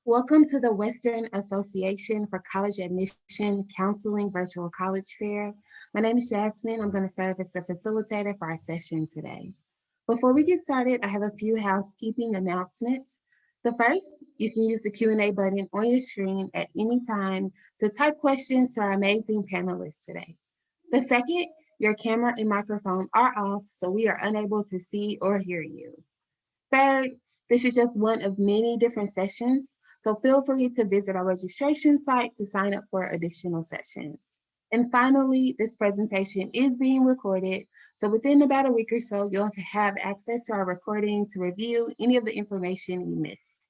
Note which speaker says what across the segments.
Speaker 1: Welcome to the Western Association for College Admission Counseling Virtual College Fair. My name is Jasmine. I'm going to serve as the facilitator for our session today. Before we get started, I have a few housekeeping announcements. The first, you can use the Q&A button on your screen at any time to type questions to our amazing panelists today. The second, your camera and microphone are off, so we are unable to see or hear you. Third, this is just one of many different sessions, so feel free to visit our registration site to sign up for additional sessions. And finally, this presentation is being recorded, so within about a week or so, you'll have access to our recording to review any of the information you missed.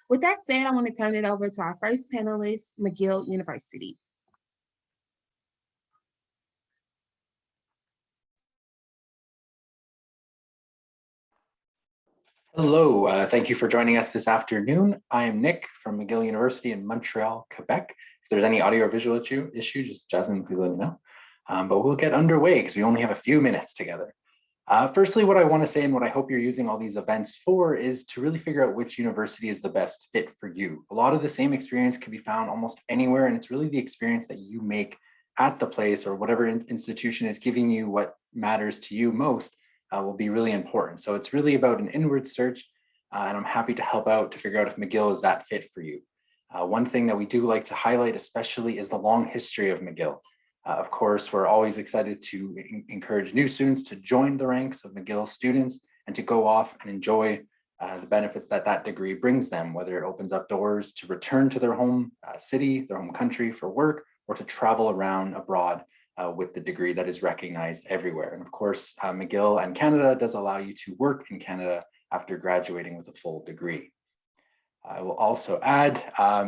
Speaker 1: With that said, I want to turn it over to our first panelist, McGill University.
Speaker 2: Hello, thank you for joining us this afternoon. I am Nick from McGill University in Montreal, Quebec. If there's any audio or visual issue, just Jasmine, please let me know. But we'll get underway because we only have a few minutes together. Firstly, what I want to say and what I hope you're using all these events for is to really figure out which university is the best fit for you. A lot of the same experience can be found almost anywhere, and it's really the experience that you make at the place or whatever institution is giving you what matters to you most will be really important. So it's really about an inward search, and I'm happy to help out to figure out if McGill is that fit for you. One thing that we do like to highlight especially is the long history of McGill. Of course, we're always excited to encourage new students to join the ranks of McGill students and to go off and enjoy the benefits that that degree brings them, whether it opens up doors to return to their home city, their home country for work, or to travel around abroad with the degree that is recognized everywhere. And of course, McGill and Canada does allow you to work in Canada after graduating with a full degree. I will also add,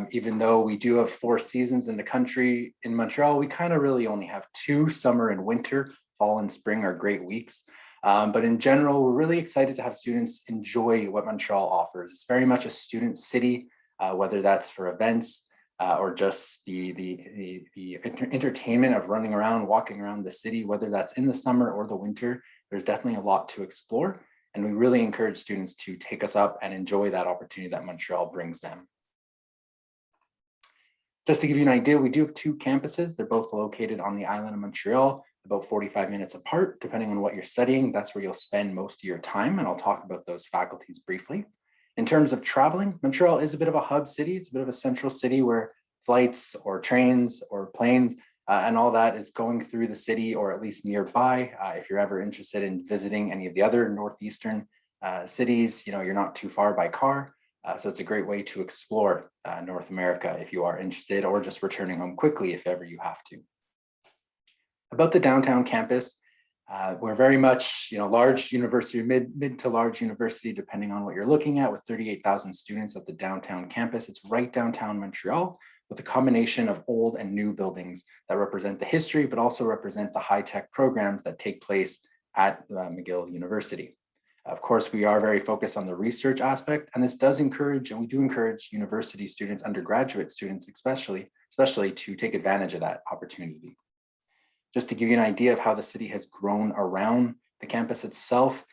Speaker 2: even though we do have 4 seasons in the country, in Montreal, we kind of really only have 2, summer and winter. Fall and spring are great weeks. But in general, we're really excited to have students enjoy what Montreal offers. It's very much a student city, whether that's for events, or just the entertainment of running around, walking around the city, whether that's in the summer or the winter. There's definitely a lot to explore, and we really encourage students to take us up and enjoy that opportunity that Montreal brings them. Just to give you an idea, we do have 2 campuses. They're both located on the island of Montreal, about 45 minutes apart, depending on what you're studying. That's where you'll spend most of your time, and I'll talk about those faculties briefly. In terms of traveling, Montreal is a bit of a hub city. It's a bit of a central city where flights or trains or planes and all that is going through the city or at least nearby. If you're ever interested in visiting any of the other northeastern cities, you're not too far by car. So it's a great way to explore North America if you are interested, or just returning home quickly if ever you have to. About the downtown campus, we're very much, large university, mid to large university, depending on what you're looking at, with 38,000 students at the downtown campus. It's right downtown Montreal, with a combination of old and new buildings that represent the history, but also represent the high-tech programs that take place at McGill University. Of course, we are very focused on the research aspect, and this does encourage, and we do encourage university students, undergraduate students especially to take advantage of that opportunity. Just to give you an idea of how the city has grown around the campus itself,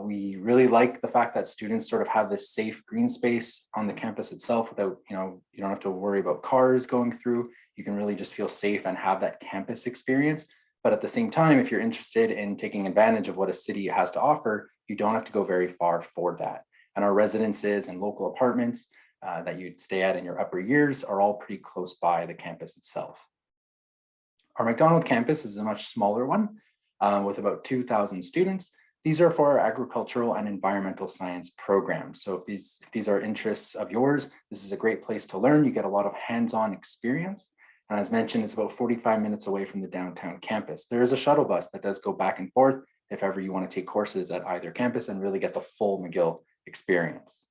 Speaker 2: we really like the fact that students sort of have this safe green space on the campus itself without, you don't have to worry about cars going through. You can really just feel safe and have that campus experience. But at the same time, if you're interested in taking advantage of what a city has to offer, you don't have to go very far for that. And our residences and local apartments that you'd stay at in your upper years are all pretty close by the campus itself. Our McDonald campus is a much smaller one with about 2,000 students. These are for our agricultural and environmental science programs. So if these are interests of yours, this is a great place to learn. You get a lot of hands-on experience. And as mentioned, it's about 45 minutes away from the downtown campus. There is a shuttle bus that does go back and forth if ever you want to take courses at either campus and really get the full McGill experience.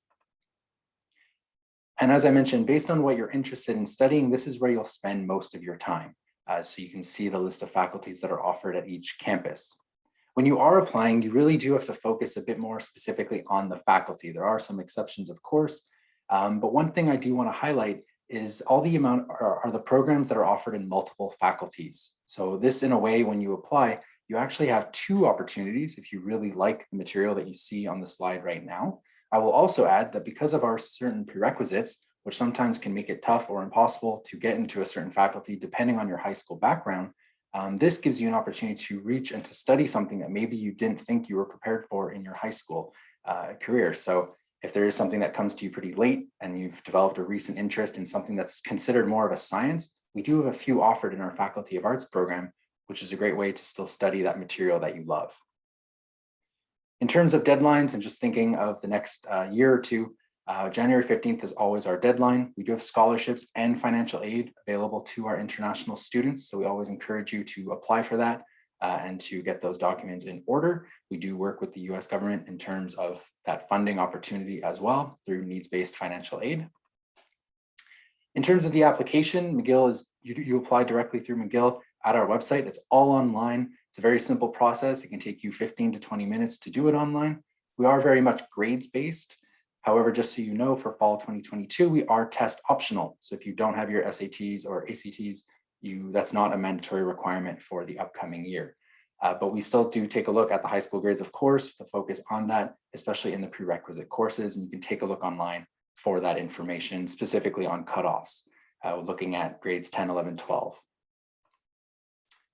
Speaker 2: And as I mentioned, based on what you're interested in studying, this is where you'll spend most of your time. So you can see the list of faculties that are offered at each campus. When you are applying, you really do have to focus a bit more specifically on the faculty. There are some exceptions, of course, but one thing I do want to highlight is all the amount are the programs that are offered in multiple faculties. So this, in a way, when you apply, you actually have 2 opportunities if you really like the material that you see on the slide right now. I will also add that because of our certain prerequisites, which sometimes can make it tough or impossible to get into a certain faculty depending on your high school background, this gives you an opportunity to reach and to study something that maybe you didn't think you were prepared for in your high school career. So if there is something that comes to you pretty late and you've developed a recent interest in something that's considered more of a science, we do have a few offered in our Faculty of Arts program, which is a great way to still study that material that you love. In terms of deadlines and just thinking of the next year or two, January 15th is always our deadline. We do have scholarships and financial aid available to our international students. So we always encourage you to apply for that and to get those documents in order. We do work with the US government in terms of that funding opportunity as well through needs-based financial aid. In terms of the application, McGill is, you apply directly through McGill at our website. It's all online. It's a very simple process. It can take you 15 to 20 minutes to do it online. We are very much grades-based. However, just so you know, for fall 2022, we are test optional. So if you don't have your SATs or ACTs, that's not a mandatory requirement for the upcoming year. But we still do take a look at the high school grades, of course, with a focus on that, especially in the prerequisite courses. And you can take a look online for that information, specifically on cutoffs, looking at grades 10, 11, 12.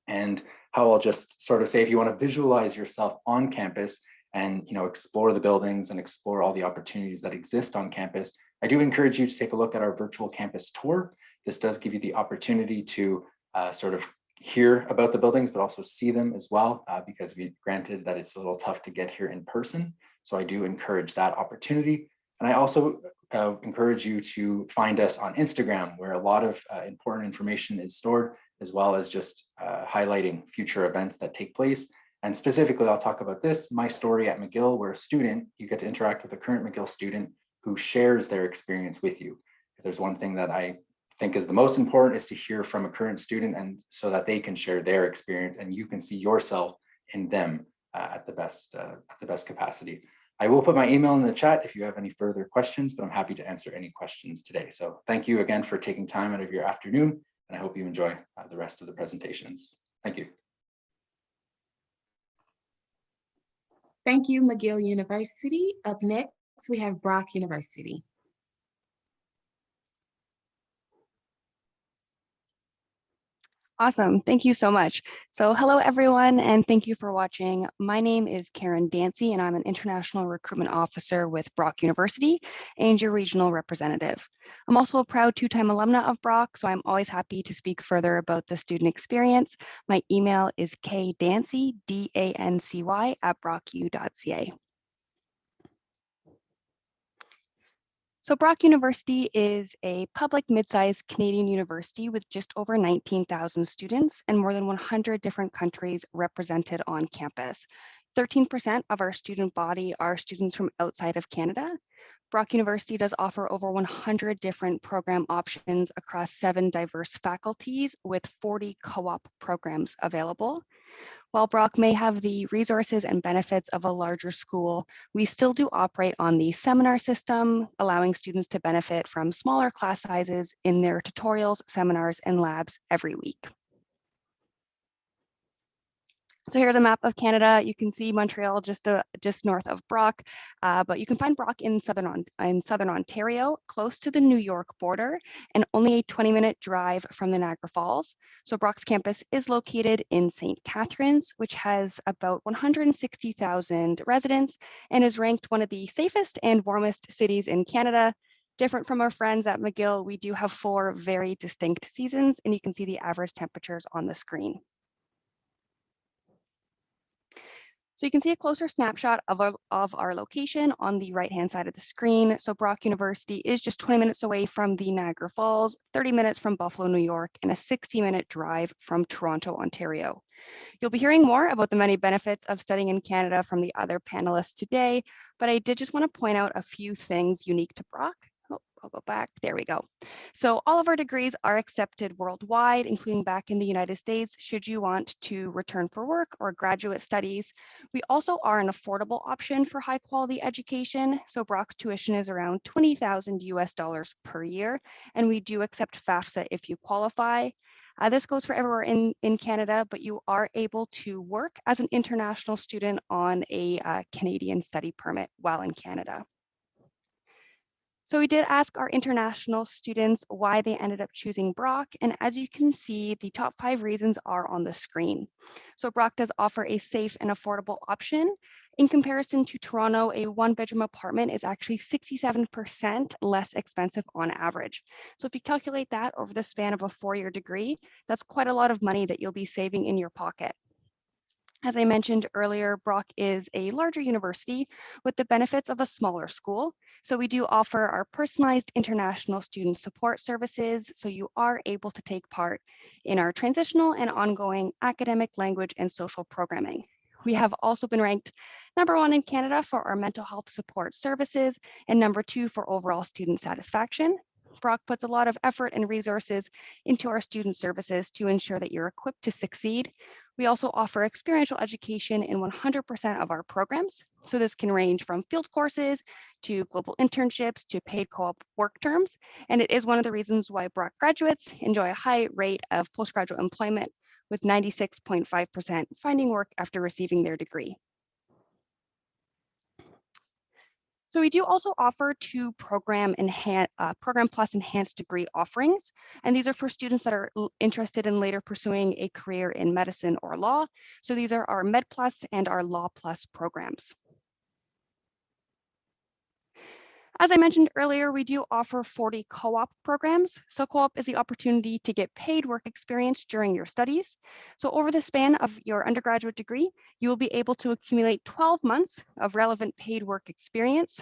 Speaker 2: And how I'll just sort of say, if you want to visualize yourself on campus and explore the buildings and explore all the opportunities that exist on campus, I do encourage you to take a look at our virtual campus tour. This does give you the opportunity to sort of hear about the buildings, but also see them as well, because granted that it's a little tough to get here in person. So I do encourage that opportunity. And I also encourage you to find us on Instagram, where a lot of important information is stored, as well as just highlighting future events that take place. And specifically, I'll talk about this, my story at McGill, where a student, you get to interact with a current McGill student who shares their experience with you. If there's one thing that I think is the most important, is to hear from a current student, and so that they can share their experience and you can see yourself in them at the best capacity. I will put my email in the chat if you have any further questions, but I'm happy to answer any questions today. So thank you again for taking time out of your afternoon, and I hope you enjoy the rest of the presentations. Thank you.
Speaker 1: Thank you, McGill University. Up next, we have Brock University.
Speaker 3: Awesome. Thank you so much. So hello, everyone, and thank you for watching. My name is Karen Dancy, and I'm an International Recruitment Officer with Brock University and your regional representative. I'm also a proud two-time alumna of Brock, so I'm always happy to speak further about the student experience. My email is kdancy, D-A-N-C-Y, @brocku.ca. So Brock University is a public mid-sized Canadian university with just over 19,000 students and more than 100 different countries represented on campus. 13% of our student body are students from outside of Canada. Brock University does offer over 100 different program options across 7 diverse faculties with 40 co-op programs available. While Brock may have the resources and benefits of a larger school, we still do operate on the seminar system, allowing students to benefit from smaller class sizes in their tutorials, seminars, and labs every week. So here's a map of Canada. You can see Montreal just north of Brock, but you can find Brock in southern Ontario, close to the New York border, and only a 20-minute drive from the Niagara Falls. So Brock's campus is located in St. Catharines, which has about 160,000 residents and is ranked one of the safest and warmest cities in Canada. Different from our friends at McGill, we do have 4 very distinct seasons, and you can see the average temperatures on the screen. So you can see a closer snapshot of our location on the right-hand side of the screen. So Brock University is just 20 minutes away from the Niagara Falls, 30 minutes from Buffalo, New York, and a 60-minute drive from Toronto, Ontario. You'll be hearing more about the many benefits of studying in Canada from the other panelists today, but I did just want to point out a few things unique to Brock. I'll go back, there we go. So all of our degrees are accepted worldwide, including back in the United States, should you want to return for work or graduate studies. We also are an affordable option for high quality education. So Brock's tuition is around $20,000 US per year, and we do accept FAFSA if you qualify. This goes for everywhere in Canada, but you are able to work as an international student on a Canadian study permit while in Canada. So we did ask our international students why they ended up choosing Brock, and as you can see, the top 5 reasons are on the screen. So Brock does offer a safe and affordable option. In comparison to Toronto, a 1-bedroom apartment is actually 67% less expensive on average. So if you calculate that over the span of a 4-year degree, that's quite a lot of money that you'll be saving in your pocket. As I mentioned earlier, Brock is a larger university with the benefits of a smaller school. So we do offer our personalized international student support services, so you are able to take part in our transitional and ongoing academic, language, and social programming. We have also been ranked #1 in Canada for our mental health support services and #2 for overall student satisfaction. Brock puts a lot of effort and resources into our student services to ensure that you're equipped to succeed. We also offer experiential education in 100% of our programs. So this can range from field courses to global internships to paid co-op work terms. And it is one of the reasons why Brock graduates enjoy a high rate of postgraduate employment, with 96.5% finding work after receiving their degree. So we do also offer 2 Program Plus enhanced degree offerings, and these are for students that are interested in later pursuing a career in medicine or law. So these are our Med Plus and our Law Plus programs. As I mentioned earlier, we do offer 40 co-op programs. So co-op is the opportunity to get paid work experience during your studies. So over the span of your undergraduate degree, you will be able to accumulate 12 months of relevant paid work experience.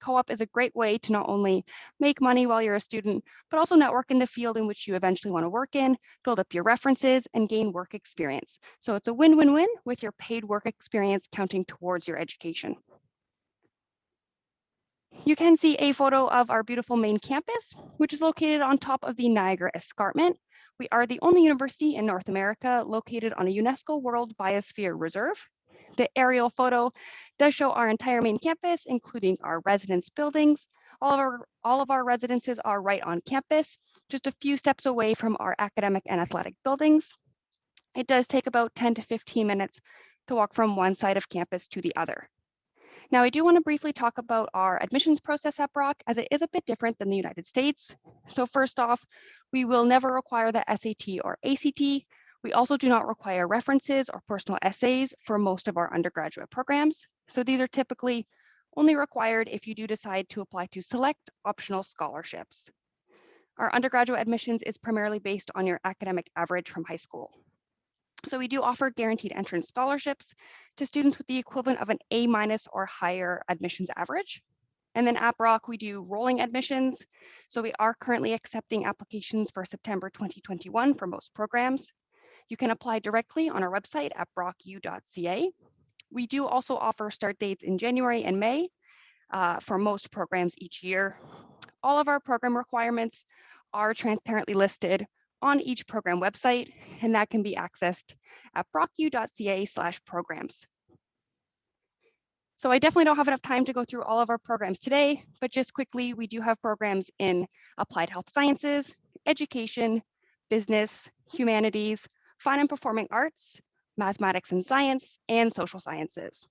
Speaker 3: Co-op is a great way to not only make money while you're a student, but also network in the field in which you eventually want to work in, build up your references, and gain work experience. So it's a win-win-win with your paid work experience counting towards your education. You can see a photo of our beautiful main campus, which is located on top of the Niagara Escarpment. We are the only university in North America located on a UNESCO World Biosphere Reserve. The aerial photo does show our entire main campus, including our residence buildings. All of our residences are right on campus, just a few steps away from our academic and athletic buildings. It does take about 10 to 15 minutes to walk from one side of campus to the other. Now, I do want to briefly talk about our admissions process at Brock, as it is a bit different than the United States. So first off, we will never require the SAT or ACT. We also do not require references or personal essays for most of our undergraduate programs. So these are typically only required if you do decide to apply to select optional scholarships. Our undergraduate admissions is primarily based on your academic average from high school. So we do offer guaranteed entrance scholarships to students with the equivalent of an A- or higher admissions average. And then at Brock, we do rolling admissions. So we are currently accepting applications for September 2021 for most programs. You can apply directly on our website at brocku.ca. We do also offer start dates in January and May for most programs each year. All of our program requirements are transparently listed on each program website, and that can be accessed at brocku.ca/programs. So I definitely don't have enough time to go through all of our programs today, but just quickly, we do have programs in applied health sciences, education, business, humanities, fine and performing arts, mathematics and science, and social sciences.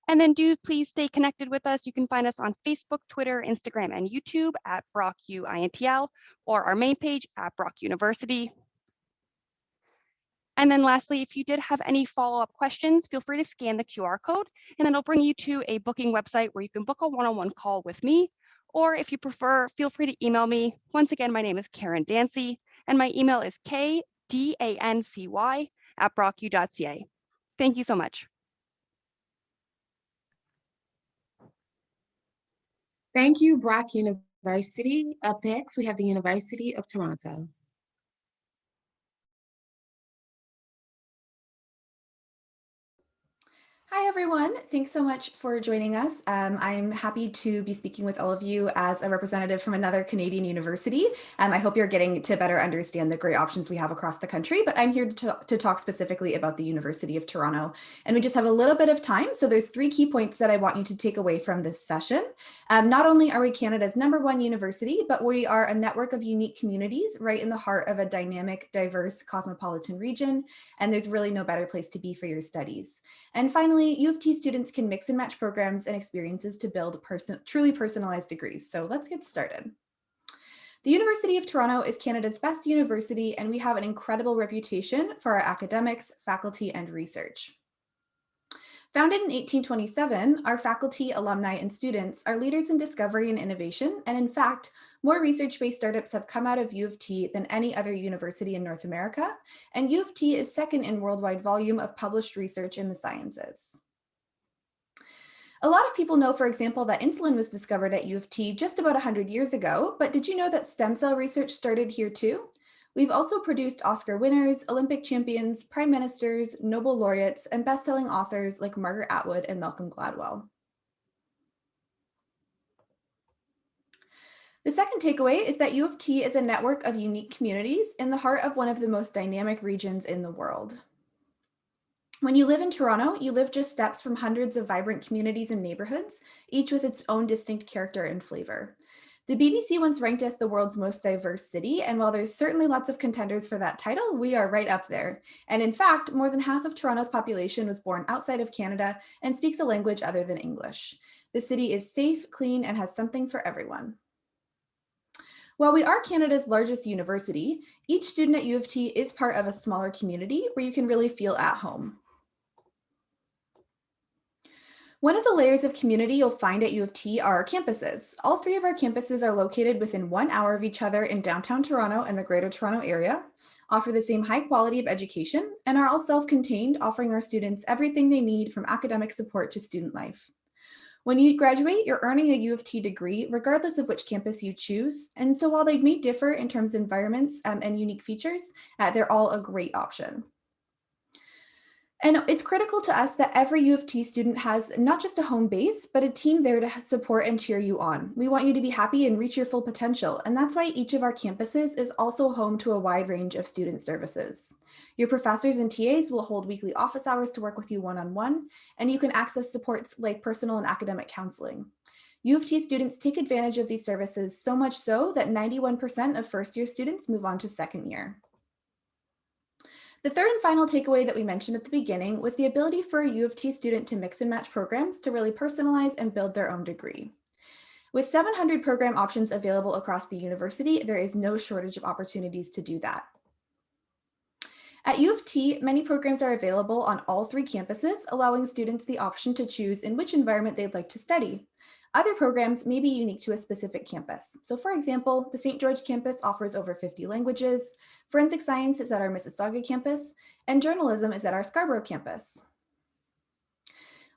Speaker 3: And then do please stay connected with us. You can find us on Facebook, Twitter, Instagram, and YouTube at BrockUINTL, or our main page at Brock University. And then lastly, if you did have any follow-up questions, feel free to scan the QR code, and then it'll bring you to a booking website where you can book a one-on-one call with me. Or if you prefer, feel free to email me. Once again, my name is Karen Dancy, and my email is kdancy@brocku.ca. Thank you so much.
Speaker 1: Thank you, Brock University. Up next, we have the University of Toronto.
Speaker 4: Hi, everyone. Thanks so much for joining us. I'm happy to be speaking with all of you as a representative from another Canadian university. I hope you're getting to better understand the great options we have across the country, but I'm here to talk specifically about the University of Toronto. And we just have a little bit of time, so there's 3 key points that I want you to take away from this session. Not only are we Canada's #1 university, but we are a network of unique communities right in the heart of a dynamic, diverse, cosmopolitan region, and there's really no better place to be for your studies. And finally, finally, U of T students can mix and match programs and experiences to build truly personalized degrees. So let's get started. The University of Toronto is Canada's best university, and we have an incredible reputation for our academics, faculty, and research. Founded in 1827, our faculty, alumni, and students are leaders in discovery and innovation, and in fact, more research-based startups have come out of U of T than any other university in North America, and U of T is second in worldwide volume of published research in the sciences. A lot of people know, for example, that insulin was discovered at U of T just about 100 years ago, but did you know that stem cell research started here too? We've also produced Oscar winners, Olympic champions, prime ministers, Nobel laureates, and best-selling authors like Margaret Atwood and Malcolm Gladwell. The second takeaway is that U of T is a network of unique communities in the heart of one of the most dynamic regions in the world. When you live in Toronto, you live just steps from hundreds of vibrant communities and neighborhoods, each with its own distinct character and flavor. The BBC once ranked us the world's most diverse city, and while there's certainly lots of contenders for that title, we are right up there. And in fact, more than half of Toronto's population was born outside of Canada and speaks a language other than English. The city is safe, clean, and has something for everyone. While we are Canada's largest university, each student at U of T is part of a smaller community where you can really feel at home. One of the layers of community you'll find at U of T are our campuses. All three of our campuses are located within 1 hour of each other in downtown Toronto and the Greater Toronto Area, offer the same high quality of education, and are all self-contained, offering our students everything they need from academic support to student life. When you graduate, you're earning a U of T degree, regardless of which campus you choose. And so while they may differ in terms of environments and unique features, they're all a great option. And it's critical to us that every U of T student has not just a home base, but a team there to support and cheer you on. We want you to be happy and reach your full potential. And that's why each of our campuses is also home to a wide range of student services. Your professors and TAs will hold weekly office hours to work with you one-on-one, and you can access supports like personal and academic counseling. U of T students take advantage of these services, so much so that 91% of first-year students move on to second year. The third and final takeaway that we mentioned at the beginning was the ability for a U of T student to mix and match programs to really personalize and build their own degree. With 700 program options available across the university, there is no shortage of opportunities to do that. At U of T, many programs are available on all three campuses, allowing students the option to choose in which environment they'd like to study. Other programs may be unique to a specific campus. So for example, the St. George campus offers over 50 languages, forensic science is at our Mississauga campus, and journalism is at our Scarborough campus.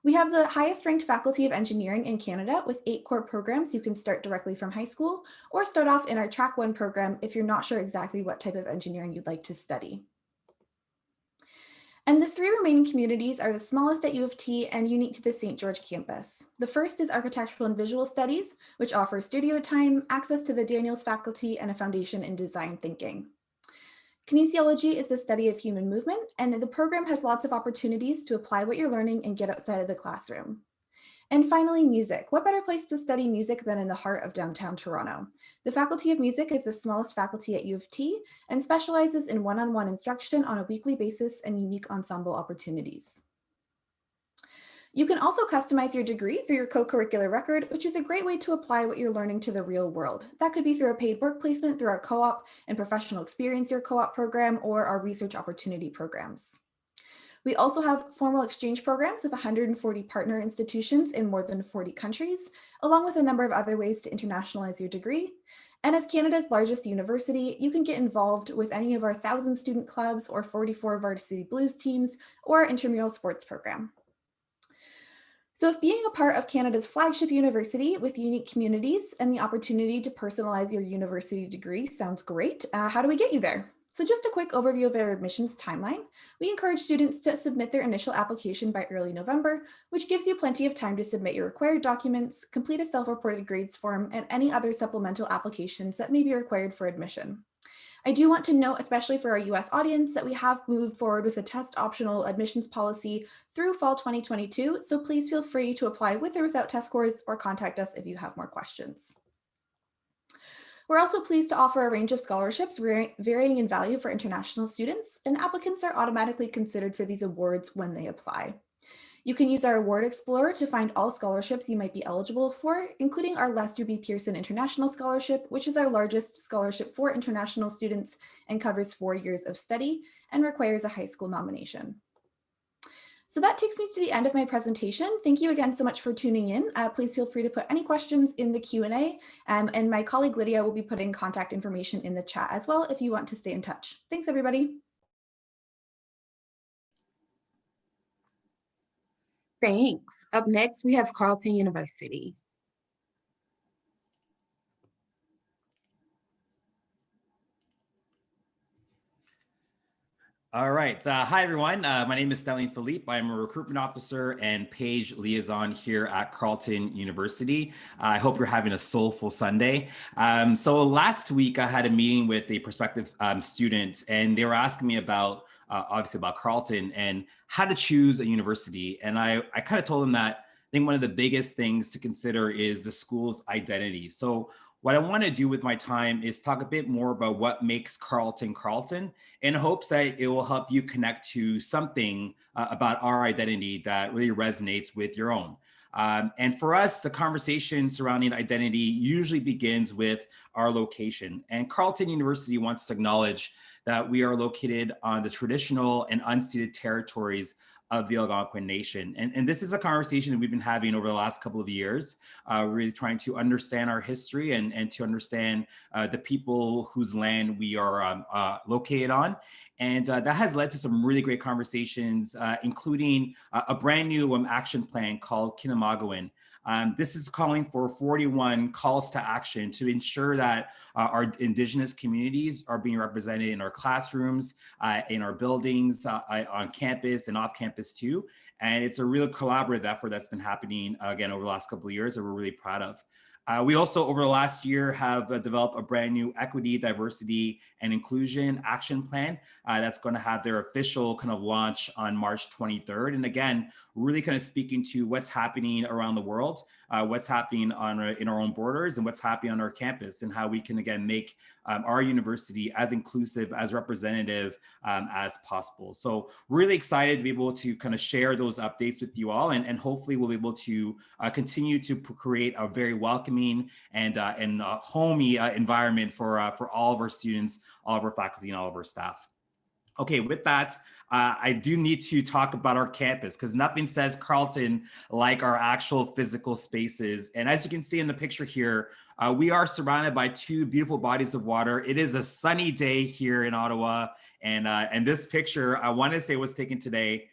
Speaker 4: We have the highest ranked faculty of engineering in Canada with 8 core programs. You can start directly from high school or start off in our Track 1 program if you're not sure exactly what type of engineering you'd like to study. And the 3 remaining communities are the smallest at U of T and unique to the St. George campus. The first is Architectural and Visual Studies, which offers studio time, access to the Daniels faculty, and a foundation in design thinking. Kinesiology is the study of human movement, and the program has lots of opportunities to apply what you're learning and get outside of the classroom. And finally, music. What better place to study music than in the heart of downtown Toronto? The Faculty of Music is the smallest faculty at U of T and specializes in one-on-one instruction on a weekly basis and unique ensemble opportunities. You can also customize your degree through your co-curricular record, which is a great way to apply what you're learning to the real world. That could be through a paid work placement through our co-op and professional experience year co-op program or our research opportunity programs. We also have formal exchange programs with 140 partner institutions in more than 40 countries, along with a number of other ways to internationalize your degree. And as Canada's largest university, you can get involved with any of our 1,000 student clubs or 44 varsity blues teams or our intramural sports program. So if being a part of Canada's flagship university with unique communities and the opportunity to personalize your university degree sounds great, how do we get you there? So just a quick overview of our admissions timeline. We encourage students to submit their initial application by early November, which gives you plenty of time to submit your required documents, complete a self-reported grades form, and any other supplemental applications that may be required for admission. I do want to note, especially for our US audience, that we have moved forward with a test optional admissions policy through fall 2022, so please feel free to apply with or without test scores or contact us if you have more questions. We're also pleased to offer a range of scholarships varying in value for international students, and applicants are automatically considered for these awards when they apply. You can use our Award Explorer to find all scholarships you might be eligible for, including our Lester B. Pearson International Scholarship, which is our largest scholarship for international students and covers 4 years of study and requires a high school nomination. So that takes me to the end of my presentation. Thank you again so much for tuning in. Please feel free to put any questions in the Q&A, and my colleague Lydia will be putting contact information in the chat as well if you want to stay in touch. Thanks, everybody.
Speaker 1: Thanks. Up next, we have Carleton University.
Speaker 5: All right. Hi, everyone. My name is Stelline Philippe. I'm a recruitment officer and page liaison here at Carleton University. I hope you're having a soulful Sunday. So last week, I had a meeting with a prospective student, and they were asking me about, obviously, about Carleton and how to choose a university. And I kind of told them that I think one of the biggest things to consider is the school's identity. So what I want to do with my time is talk a bit more about what makes Carleton Carleton, in hopes that it will help you connect to something about our identity that really resonates with your own. And for us, the conversation surrounding identity usually begins with our location. And Carleton University wants to acknowledge that we are located on the traditional and unceded territories of the Algonquin Nation. And this is a conversation that we've been having over the last couple of years, really trying to understand our history and to understand the people whose land we are located on. And that has led to some really great conversations, including a brand new action plan called Kinamagawin. This is calling for 41 calls to action to ensure that our Indigenous communities are being represented in our classrooms, in our buildings, on campus and off campus too. And it's a real collaborative effort that's been happening again over the last couple of years that we're really proud of. We also, over the last year, have developed a brand new equity, diversity, and inclusion action plan that's going to have their official kind of launch on March 23rd. And again, really kind of speaking to what's happening around the world, what's happening in our own borders, and what's happening on our campus, and how we can, again, make our university as inclusive, as representative as possible. So really excited to be able to kind of share those updates with you all, and hopefully we'll be able to continue to create a very welcoming and homey environment for all of our students, all of our faculty, and all of our staff. Okay, with that, I do need to talk about our campus, because nothing says Carleton like our actual physical spaces. And as you can see in the picture here, we are surrounded by two beautiful bodies of water. It is a sunny day here in Ottawa, and this picture, I want to say, was taken today.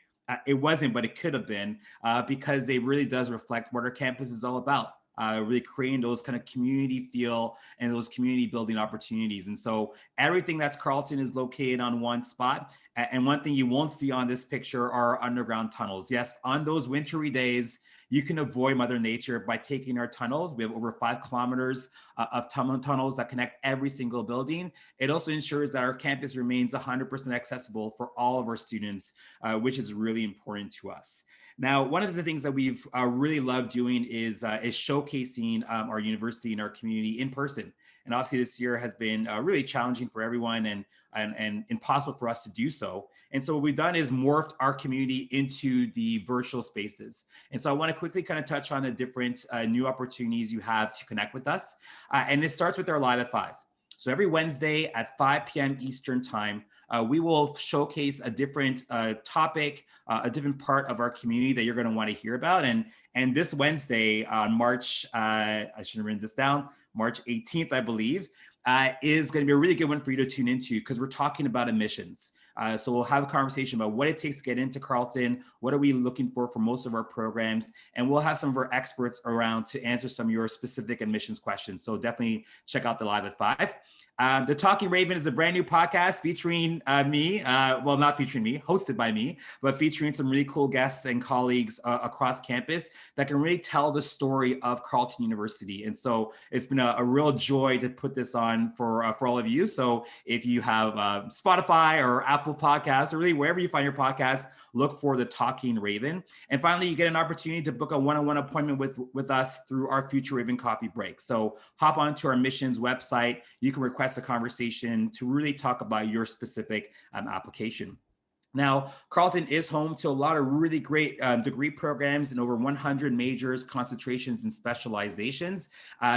Speaker 5: It wasn't, but it could have been, because it really does reflect what our campus is all about. Really creating those kind of community feel and those community building opportunities. And so everything that's Carleton is located on one spot. And one thing you won't see on this picture are underground tunnels. Yes, on those wintry days, you can avoid Mother Nature by taking our tunnels. We have over 5 kilometers of tunnels that connect every single building. It also ensures that our campus remains 100% accessible for all of our students, which is really important to us. Now, one of the things that we've really loved doing is showcasing our university and our community in person. And obviously this year has been really challenging for everyone and impossible for us to do so. And so what we've done is morphed our community into the virtual spaces. And so I want to quickly kind of touch on the different new opportunities you have to connect with us. And it starts with our Live at 5. So every Wednesday at 5 p.m. Eastern time, we will showcase a different topic, a different part of our community that you're going to want to hear about. And this Wednesday on March, I should have written this down, March 18th, I believe, is going to be a really good one for you to tune into, because we're talking about admissions. So we'll have a conversation about what it takes to get into Carleton, what are we looking for most of our programs, and we'll have some of our experts around to answer some of your specific admissions questions. So definitely check out the Live at 5. The Talking Raven is a brand new podcast featuring me, well, not featuring me, hosted by me, but featuring some really cool guests and colleagues across campus that can really tell the story of Carleton University. And so it's been a real joy to put this on for all of you. So if you have Spotify or Apple Podcasts, or really wherever you find your podcast, look for The Talking Raven. And finally, you get an opportunity to book a one-on-one appointment with us through our Future Raven Coffee Break. So hop onto our admissions website. You can request a conversation to really talk about your specific application. Now, Carleton is home to a lot of really great degree programs in over 100 majors, concentrations, and specializations.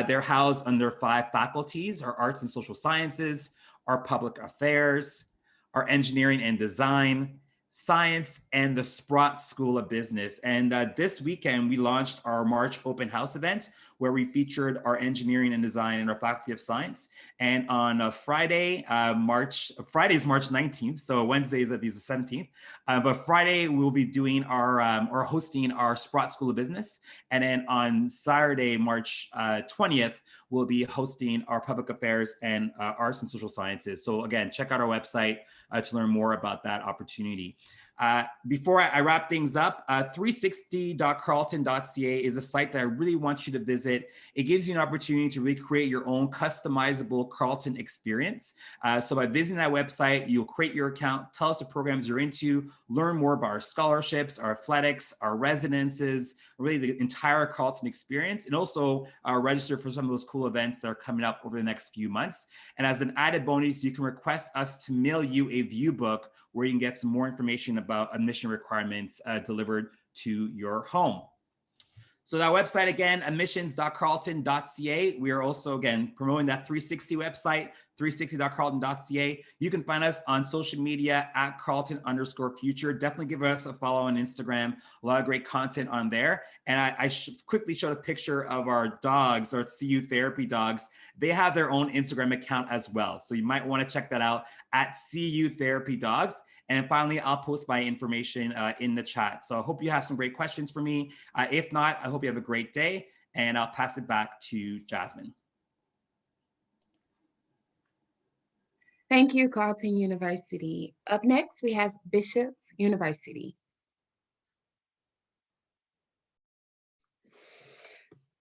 Speaker 5: They're housed under 5 faculties: our arts and social sciences, our public affairs, our engineering and design, science, and the Sprott School of Business. And this weekend, we launched our March open house event, where we featured our engineering and design and our faculty of science. And on Friday is March 19th, so Wednesday is the 17th. But Friday we'll be doing or hosting our Sprott School of Business, and then on Saturday, March 20th, we'll be hosting our public affairs and arts and social sciences. So again, check out our website to learn more about that opportunity. Before I wrap things up, 360.carleton.ca is a site that I really want you to visit. It gives you an opportunity to recreate your own customizable Carleton experience. So by visiting that website, you'll create your account, tell us the programs you're into, learn more about our scholarships, our athletics, our residences, really the entire Carleton experience, and also register for some of those cool events that are coming up over the next few months. And as an added bonus, you can request us to mail you a view book where you can get some more information about admission requirements delivered to your home. So that website again, admissions.carleton.ca. We are also, again, promoting that 360 website, 360.carleton.ca. You can find us on social media at Carleton_future. Definitely give us a follow on Instagram. A lot of great content on there. And I quickly showed a picture of our dogs, our CU therapy dogs. They have their own Instagram account as well. So you might want to check that out at CU therapy dogs. And finally, I'll post my information in the chat. So I hope you have some great questions for me. If not, I hope you have a great day, and I'll pass it back to Jasmine.
Speaker 1: Thank you, Carleton University. Up next, we have Bishop's University.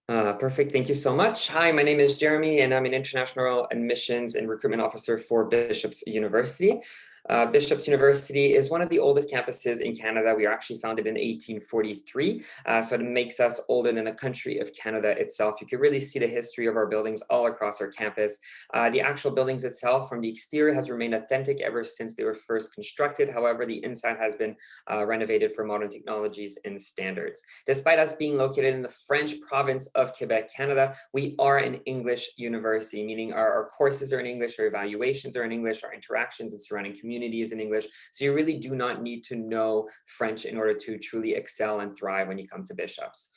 Speaker 6: Perfect. Thank you so much. Hi, my name is Jeremy, and I'm an international admissions and recruitment officer for Bishop's University. Bishop's University is one of the oldest campuses in Canada. We are actually founded in 1843, so it makes us older than the country of Canada itself. You can really see the history of our buildings all across our campus. The actual buildings itself from the exterior has remained authentic ever since they were first constructed. However, the inside has been renovated for modern technologies and standards. Despite us being located in the French province of Quebec, Canada, we are an English university, meaning our courses are in English, our evaluations are in English, our interactions and surrounding communities in English. So you really do not need to know French in order to truly excel and thrive when you come to Bishop's.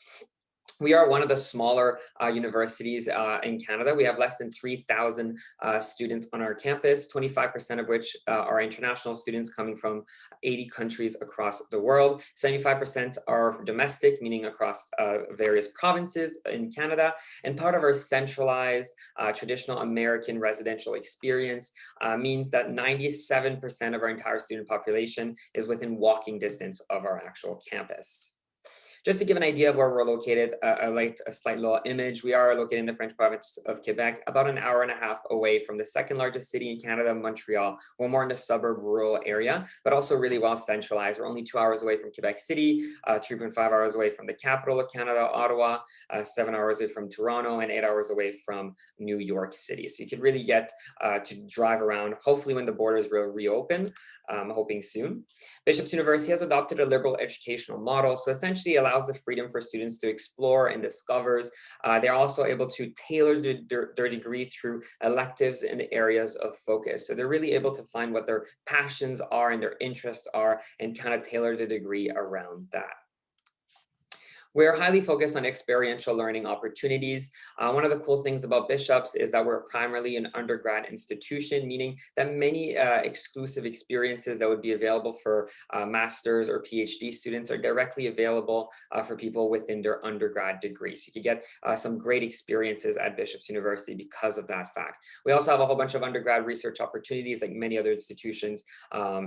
Speaker 6: We are one of the smaller universities in Canada. We have less than 3,000 students on our campus, 25% of which are international students coming from 80 countries across the world. 75% are domestic, meaning across various provinces in Canada. And part of our centralized traditional American residential experience means that 97% of our entire student population is within walking distance of our actual campus. Just to give an idea of where we're located, I liked a slight little image. We are located in the French province of Quebec, about an hour and a half away from the second largest city in Canada, Montreal. We're more in the suburb rural area, but also really well centralized. We're only 2 hours away from Quebec City, 3.5 hours away from the capital of Canada, Ottawa, 7 hours away from Toronto, and 8 hours away from New York City. So you could really get to drive around, hopefully when the borders will reopen, hoping soon. Bishop's University has adopted a liberal educational model, so essentially allows the freedom for students to explore and discovers. They're also able to tailor their degree through electives and areas of focus. So they're really able to find what their passions are and their interests are and kind of tailor the degree around that. We're highly focused on experiential learning opportunities. One of the cool things about Bishop's is that we're primarily an undergrad institution, meaning that many exclusive experiences that would be available for master's or PhD students are directly available for people within their undergrad degree. So you can get some great experiences at Bishop's University because of that fact. We also have a whole bunch of undergrad research opportunities like many other institutions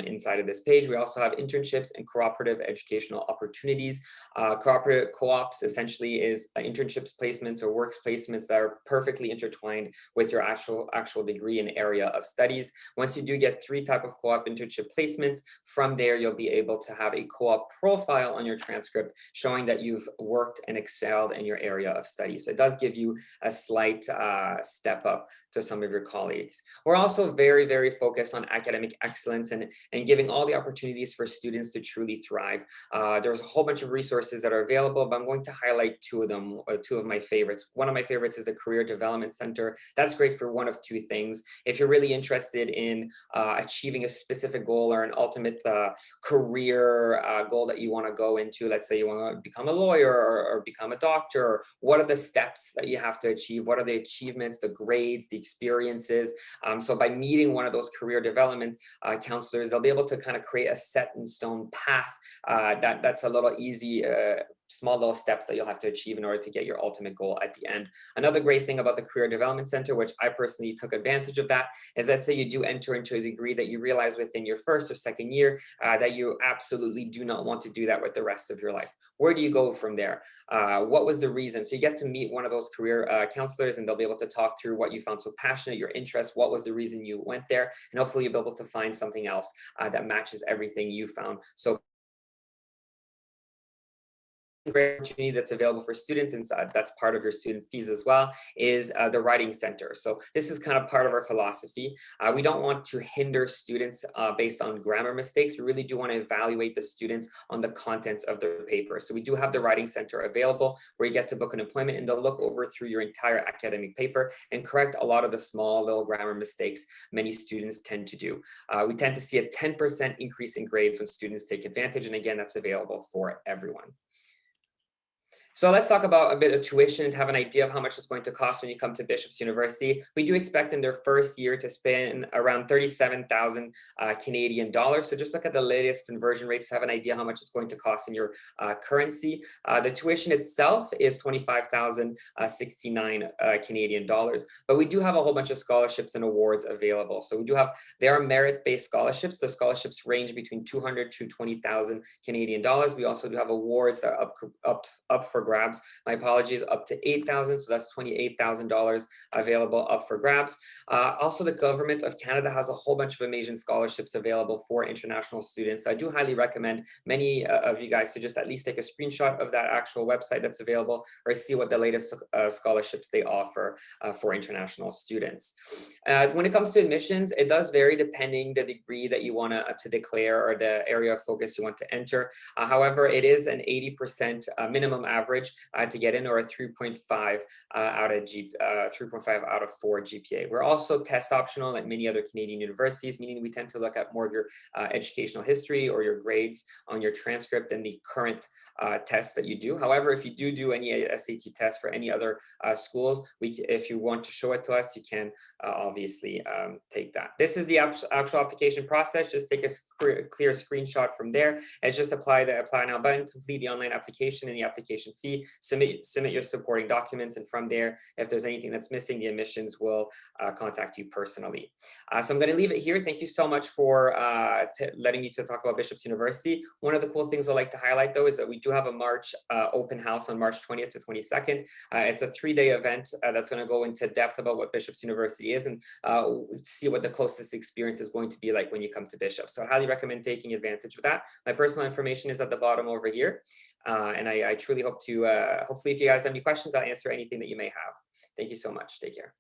Speaker 6: inside of this page. We also have internships and cooperative educational opportunities. Cooperative co-ops essentially is internships, placements, or works placements that are perfectly intertwined with your actual degree and area of studies. Once you do get 3 type of co-op internship placements, from there you'll be able to have a co-op profile on your transcript showing that you've worked and excelled in your area of study. So it does give you a slight step up to some of your colleagues. We're also very, very focused on academic excellence and giving all the opportunities for students to truly thrive. There's a whole bunch of resources that are available, but I'm going to highlight 2 of them, 2 of my favorites. One of my favorites is the Career Development Center. That's great for one of 2 things. If you're really interested in achieving a specific goal or an ultimate career goal that you want to go into, let's say you want to become a lawyer or become a doctor, what are the steps that you have to achieve? What are the achievements, the grades, the experiences? So by meeting one of those career development counselors, they'll be able to kind of create a set in stone path that's a little easy, small little steps that you'll have to achieve in order to get your ultimate goal at the end. Another great thing about the Career Development Center, which I personally took advantage of that, is let's say you do enter into a degree that you realize within your 1st or 2nd year that you absolutely do not want to do that with the rest of your life. Where do you go from there? What was the reason? So you get to meet one of those career counselors, and they'll be able to talk through what you found so passionate, your interest, what was the reason you went there, and hopefully you'll be able to find something else that matches everything you found. So great opportunity that's available for students, and that's part of your student fees as well, is the Writing Center. So this is kind of part of our philosophy. We don't want to hinder students based on grammar mistakes. We really do want to evaluate the students on the contents of their paper. So we do have the Writing Center available where you get to book an appointment, and they'll look over through your entire academic paper and correct a lot of the small little grammar mistakes many students tend to do. We tend to see a 10% increase in grades when students take advantage, and again, that's available for everyone. So let's talk about a bit of tuition to have an idea of how much it's going to cost when you come to Bishop's University. We do expect in their first year to spend around 37,000 Canadian dollars. So just look at the latest conversion rates to have an idea how much it's going to cost in your currency. The tuition itself is 25,069 Canadian dollars, but we do have a whole bunch of scholarships and awards available. So there are merit-based scholarships. The scholarships range between 200 to 20,000 Canadian dollars. We also do have awards that are up for grabs. My apologies, up to 8,000, so that's $28,000 available up for grabs. Also, the government of Canada has a whole bunch of amazing scholarships available for international students. I do highly recommend many of you guys to just at least take a screenshot of that actual website that's available, or see what the latest scholarships they offer for international students. When it comes to admissions, it does vary depending the degree that you want to declare or the area of focus you want to enter. However, it is an 80% minimum average to get in, or a 3.5 out of 4 GPA. We're also test optional like many other Canadian universities, meaning we tend to look at more of your educational history or your grades on your transcript than the current tests that you do. However, if you do any SAT test for any other schools, if you want to show it to us, you can obviously take that. This is the actual application process. Just take a clear screenshot from there. It's just apply the apply now button, complete the online application and the application fee, submit your supporting documents, and from there, if there's anything that's missing, the admissions will contact you personally. So I'm going to leave it here. Thank you so much for letting me to talk about Bishop's University. One of the cool things I'd like to highlight, though, is that we do have a March open house on March 20th to 22nd. It's a 3-day event that's going to go into depth about what Bishop's University is and see what the closest experience is going to be like when you come to Bishop. So I highly recommend taking advantage of that. My personal information is at the bottom over here. And I truly hope to, hopefully if you guys have any questions, I'll answer anything that you may have. Thank you so much. Take care.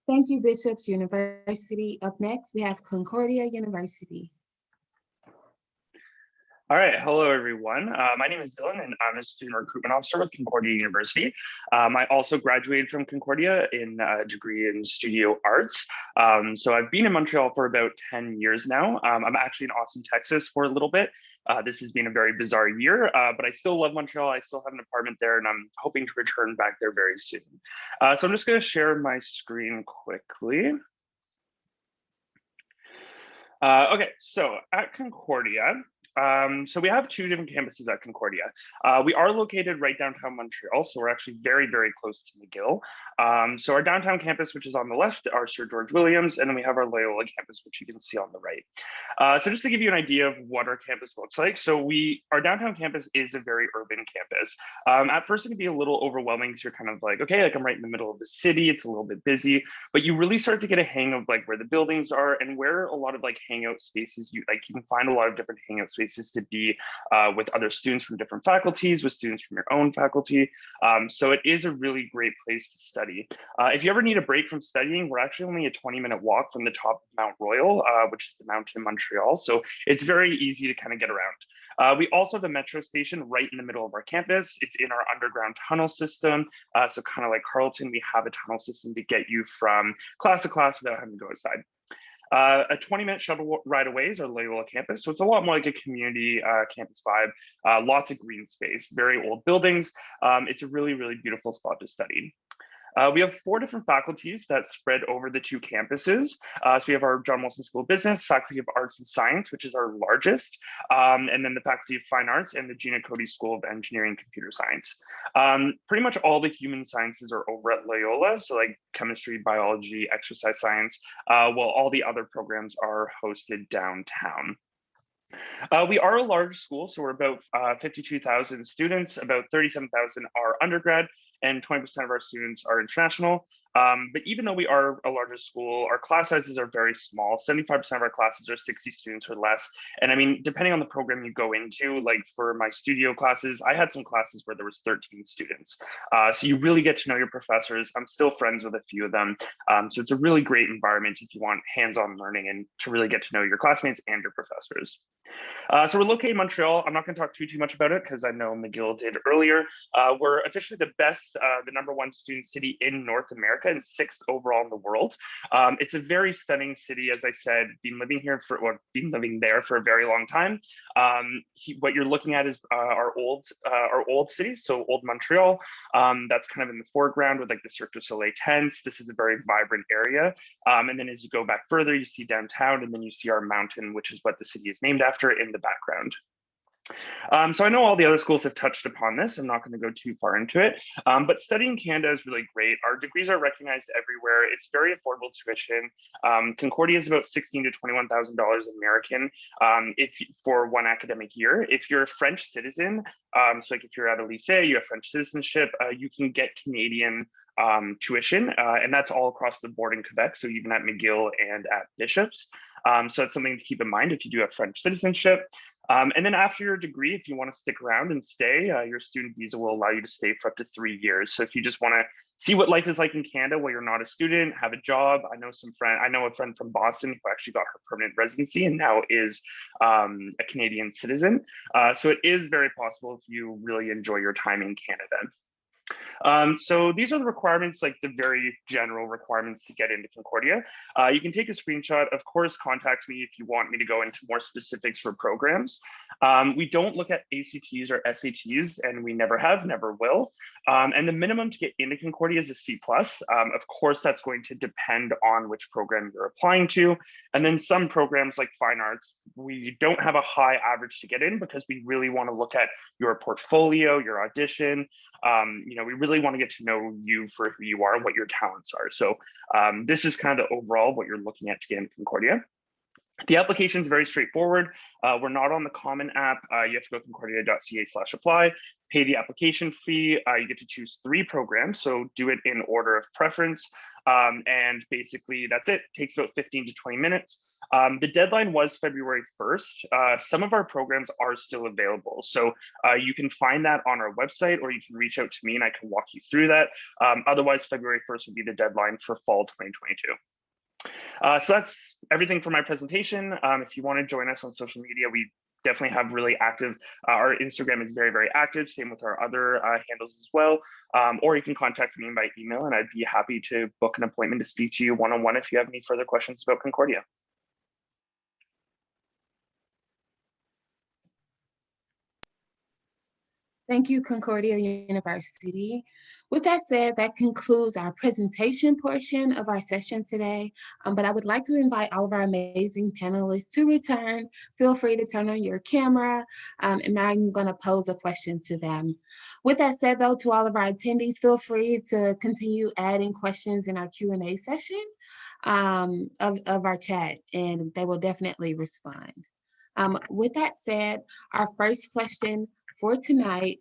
Speaker 1: Thank you, Bishop's University. Up next, we have Concordia University.
Speaker 7: All right, hello everyone. My name is Dylan and I'm a student recruitment officer with Concordia University. I also graduated from Concordia in a degree in studio arts. So I've been in Montreal for about 10 years now. I'm actually in Austin, Texas for a little bit. This has been a very bizarre year, but I still love Montreal. I still have an apartment there and I'm hoping to return back there very soon. So I'm just gonna share my screen quickly. Okay, so at Concordia, So we have two different campuses at Concordia. We are located right downtown Montreal, so we're actually very, very close to McGill. So our downtown campus, which is on the left, are Sir George Williams, and then we have our Loyola campus, which you can see on the right. So just to give you an idea of what our campus looks like, so our downtown campus is a very urban campus. At first, it can be a little overwhelming because you're kind of like, okay, like I'm right in the middle of the city, it's a little bit busy, but you really start to get a hang of like where the buildings are and where a lot of like hangout spaces, you can find a lot of different hangout spaces to be with other students from different faculties, with students from your own faculty. So it is a really great place to study. If you ever need a break from studying, we're actually only a 20-minute walk from the top of Mount Royal, which is the mountain in Montreal. So it's very easy to kind of get around. We also have the metro station right in the middle of our campus. It's in our underground tunnel system. So kind of like Carleton, we have a tunnel system to get you from class to class without having to go outside. A 20-minute shuttle ride away is our Loyola campus. So it's a lot more like a community campus vibe, lots of green space, very old buildings. It's a really, really beautiful spot to study. We have 4 different faculties that spread over the 2 campuses. So we have our John Wilson School of Business, Faculty of Arts and Science, which is our largest, and then the Faculty of Fine Arts and the Gina Cody School of Engineering and Computer Science. Pretty much all the human sciences are over at Loyola, so like chemistry, biology, exercise science, while all the other programs are hosted downtown. We are a large school, so we're about 52,000 students, about 37,000 are undergrad, and 20% of our students are international. But even though we are a larger school, our class sizes are very small. 75% of our classes are 60 students or less. And I mean, depending on the program you go into, like for my studio classes, I had some classes where there was 13 students. So you really get to know your professors. I'm still friends with a few of them. So it's a really great environment if you want hands-on learning and to really get to know your classmates and your professors. So we're located in Montreal. I'm not going to talk too much about it because I know McGill did earlier. We're officially the best, the #1 student city in North America and 6th overall in the world. It's a very stunning city, as I said. Been living there for a very long time. What you're looking at is our old city, so old Montreal. That's kind of in the foreground with like the Cirque du Soleil tents. This is a very vibrant area. And then as you go back further, you see downtown, and then you see our mountain, which is what the city is named after, in the background. So I know all the other schools have touched upon this. I'm not going to go too far into it, but studying in Canada is really great. Our degrees are recognized everywhere. It's very affordable tuition. Concordia is about $16,000 to $21,000 American for one academic year. If you're a French citizen, so like if you're at a lycée, you have French citizenship, you can get Canadian tuition, and that's all across the board in Quebec, so even at McGill and at Bishops. So it's something to keep in mind if you do have French citizenship. And then after your degree, if you want to stick around and stay, your student visa will allow you to stay for up to 3 years. So if you just want to see what life is like in Canada while you're not a student, have a job. I know a friend from Boston who actually got her permanent residency and now is a Canadian citizen. So it is very possible if you really enjoy your time in Canada. So these are the requirements, like the very general requirements to get into Concordia. You can take a screenshot. Of course, contact me if you want me to go into more specifics for programs. We don't look at ACTs or SATs, and we never have, never will. And the minimum to get into Concordia is a C+. Of course, that's going to depend on which program you're applying to. And then some programs like fine arts, we don't have a high average to get in because we really want to look at your portfolio, your audition. We really want to get to know you for who you are and what your talents are. So this is kind of overall what you're looking at to get into Concordia. The application is very straightforward. We're not on the Common app. You have to go to concordia.ca/apply, pay the application fee. You get to choose 3 programs, so do it in order of preference. And basically that's it. Takes about 15 to 20 minutes. The deadline was February 1st. Some of our programs are still available. So you can find that on our website, or you can reach out to me and I can walk you through that. Otherwise, February 1st would be the deadline for fall 2022. So that's everything for my presentation. If you want to join us on social media, we definitely have really active, our Instagram is very, very active, same with our other handles as well. Or you can contact me by email and I'd be happy to book an appointment to speak to you one-on-one if you have any further questions about Concordia.
Speaker 1: Thank you, Concordia University. With that said, that concludes our presentation portion of our session today. But I would like to invite all of our amazing panelists to return. Feel free to turn on your camera, and I'm going to pose a question to them. With that said, though, to all of our attendees, feel free to continue adding questions in our Q&A session of our chat, and they will definitely respond. With that said, our first question for tonight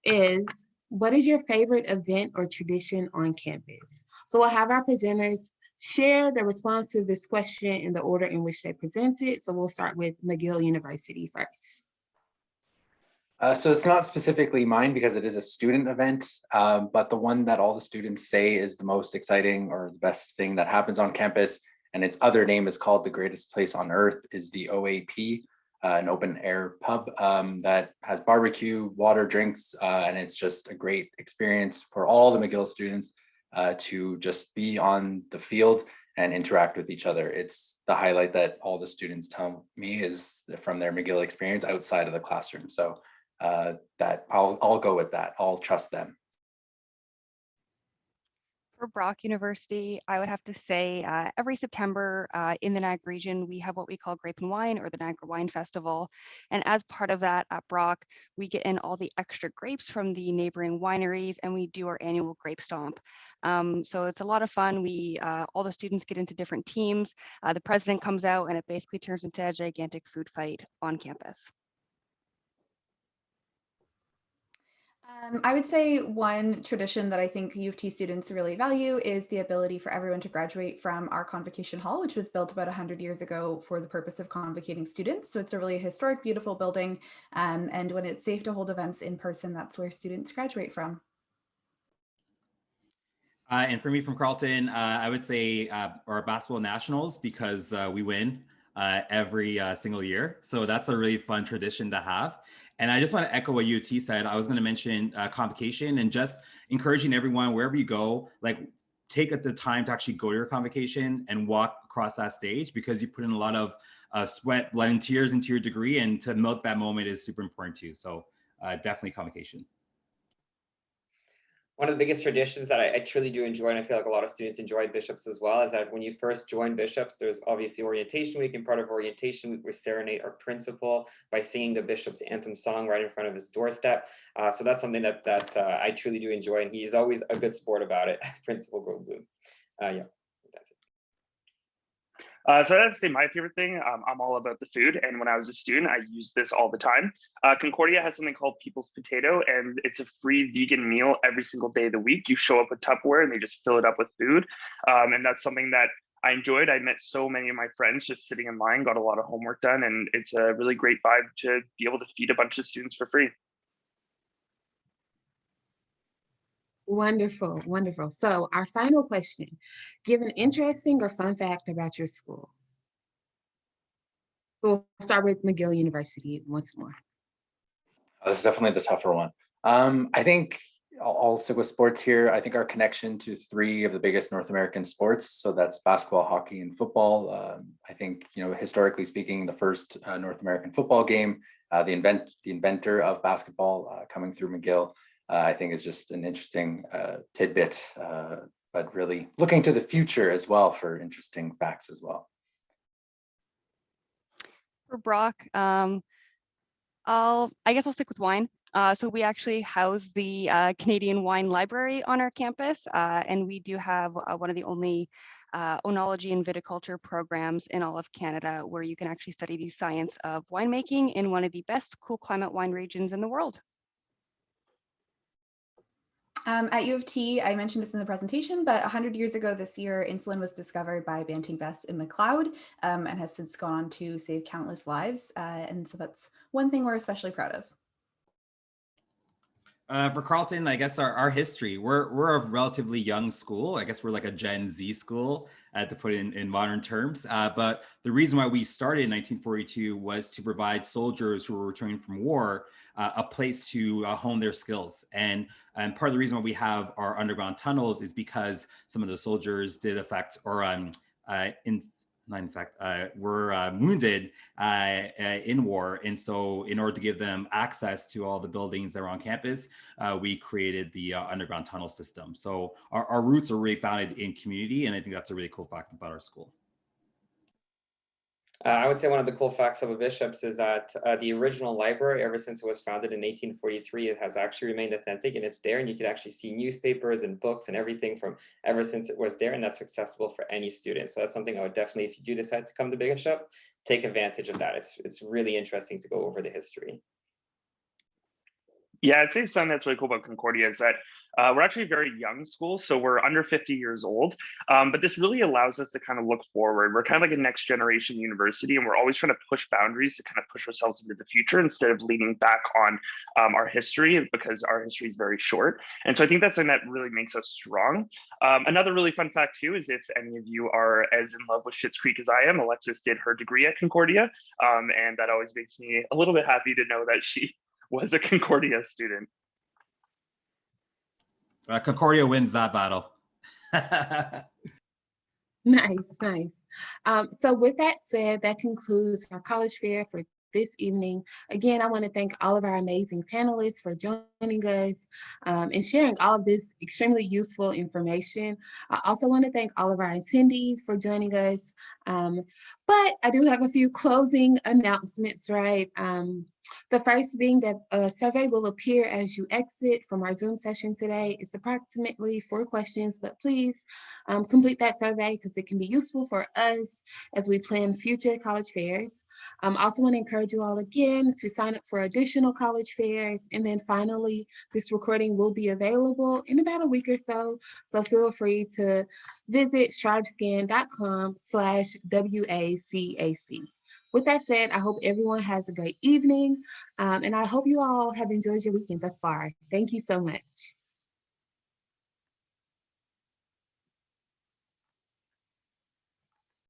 Speaker 1: is, what is your favorite event or tradition on campus? So we'll have our presenters share the response to this question in the order in which they present it. So we'll start with McGill University first.
Speaker 2: So it's not specifically mine because it is a student event, but the one that all the students say is the most exciting or the best thing that happens on campus, and its other name is called the greatest place on earth, is the OAP. An open air pub that has barbecue, water, drinks, and it's just a great experience for all the McGill students to just be on the field and interact with each other. It's the highlight that all the students tell me is from their McGill experience outside of the classroom. So that I'll go with that. I'll trust them.
Speaker 3: For Brock University, I would have to say every September in the Niagara region, we have what we call Grape and Wine, or the Niagara Wine Festival. And as part of that at Brock, we get in all the extra grapes from the neighboring wineries, and we do our annual grape stomp. So it's a lot of fun. We all the students get into different teams. The president comes out, and it basically turns into a gigantic food fight on campus.
Speaker 4: I would say one tradition that I think U of T students really value is the ability for everyone to graduate from our convocation hall, which was built about 100 years ago for the purpose of convocating students. So it's a really historic, beautiful building. And when it's safe to hold events in person, that's where students graduate from.
Speaker 5: And for me from Carleton, I would say our basketball nationals, because we win every single year. So that's a really fun tradition to have. And I just want to echo what U of T said. I was going to mention convocation and just encouraging everyone, wherever you go, like take the time to actually go to your convocation and walk across that stage, because you put in a lot of sweat, blood, and tears into your degree, and to milk that moment is super important too. So definitely convocation.
Speaker 6: One of the biggest traditions that I truly do enjoy, and I feel like a lot of students enjoy Bishops as well, is that when you first join Bishops, there's obviously orientation week, and part of orientation week, we serenade our principal by singing the Bishop's anthem song right in front of his doorstep. So that's something that I truly do enjoy, and he is always a good sport about it, Principal Goldblum. Yeah.
Speaker 7: So I'd say my favorite thing, I'm all about the food. And when I was a student, I used this all the time. Concordia has something called People's Potato, and it's a free vegan meal every single day of the week. You show up with Tupperware and they just fill it up with food. And that's something that I enjoyed. I met so many of my friends just sitting in line, got a lot of homework done, and it's a really great vibe to be able to feed a bunch of students for free.
Speaker 1: Wonderful, wonderful. So our final question, give an interesting or fun fact about your school. So we'll start with McGill University once more.
Speaker 2: That's definitely the tougher one. I think I'll stick with sports here. I think our connection to three of the biggest North American sports, so that's basketball, hockey, and football. I think, historically speaking, the first North American football game, the inventor of basketball coming through McGill, I think is just an interesting tidbit, but really looking to the future as well for interesting facts as well.
Speaker 3: For Brock, I guess I'll stick with wine. So we actually house the Canadian Wine Library on our campus, and we do have one of the only oenology and viticulture programs in all of Canada where you can actually study the science of winemaking in one of the best cool climate wine regions in the world.
Speaker 4: At U of T, I mentioned this in the presentation, but 100 years ago this year, insulin was discovered by Banting Best in McLeod, and has since gone on to save countless lives. And so that's one thing we're especially proud of.
Speaker 5: For Carleton, I guess our history, we're a relatively young school. I guess we're like a Gen Z school, to put it in modern terms. But the reason why we started in 1942 was to provide soldiers who were returning from war a place to hone their skills. And part of the reason why we have our underground tunnels is because some of the soldiers did affect or not in fact, were wounded in war. And so in order to give them access to all the buildings that are on campus, we created the underground tunnel system. So our roots are really founded in community. And I think that's a really cool fact about our school.
Speaker 6: I would say one of the cool facts of Bishops is that the original library, ever since it was founded in 1843, it has actually remained authentic, and it's there, and you can actually see newspapers and books and everything from ever since it was there, and that's accessible for any student. So that's something I would definitely, if you do decide to come to Bishop, take advantage of that. It's really interesting to go over the history.
Speaker 7: Yeah, I'd say something that's really cool about Concordia is that we're actually a very young school, so we're under 50 years old, but this really allows us to kind of look forward. We're kind of like a next generation university, and we're always trying to push boundaries to kind of push ourselves into the future instead of leaning back on our history, because our history is very short. And so I think that's something that really makes us strong. Another really fun fact too is if any of you are as in love with Schitt's Creek as I am, Alexis did her degree at Concordia, and that always makes me a little bit happy to know that she was a Concordia student.
Speaker 5: Concordia wins that battle.
Speaker 1: Nice, nice. So with that said, that concludes our college fair for this evening. Again, I want to thank all of our amazing panelists for joining us and sharing all of this extremely useful information. I also want to thank all of our attendees for joining us. But I do have a few closing announcements, right? The first being that a survey will appear as you exit from our Zoom session today. It's approximately 4 questions, but please complete that survey because it can be useful for us as we plan future college fairs. I also want to encourage you all again to sign up for additional college fairs. And then finally, this recording will be available in about a week or so. So feel free to visit sharpscan.com/WACAC. With that said, I hope everyone has a great evening, and I hope you all have enjoyed your weekend thus far. Thank you so much.